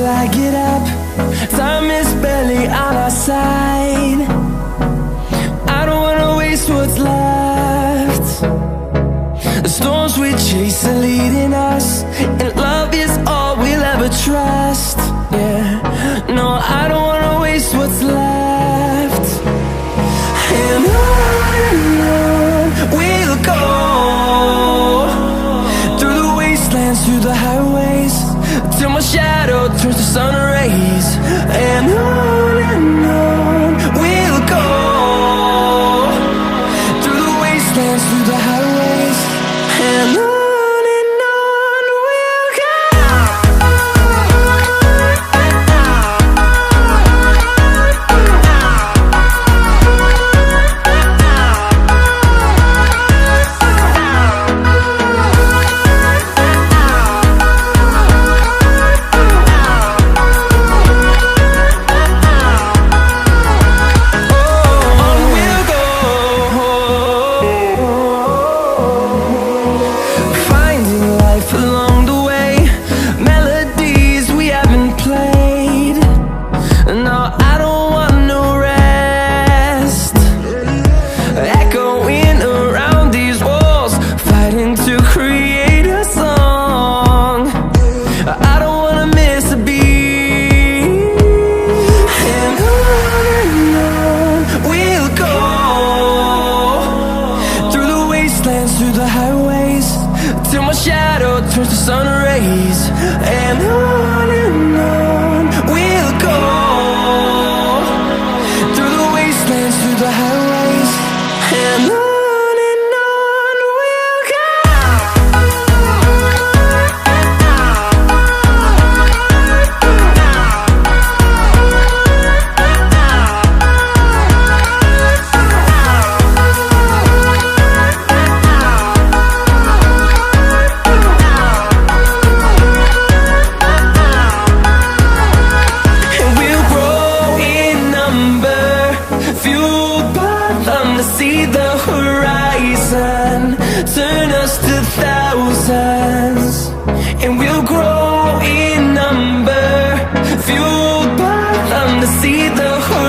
I get up. Time is barely on our side. I don't wanna waste what's left. The storms we chase are leading us, and love is all we'll ever trust. Yeah, no, I don't wanna waste what's left. And on we'll go, through the wastelands, through the highways, till my shadow turns to sun rays. And on we'll go, through the wastelands, through the highways, and on we'll go. Through the highways, till my shadow turns to sun rays. And on we'll go, through the wastelands, through the highways, and on we'll go. To see the horizon turn us to thousands, and we'll grow in number, fueled by them to see the horizon.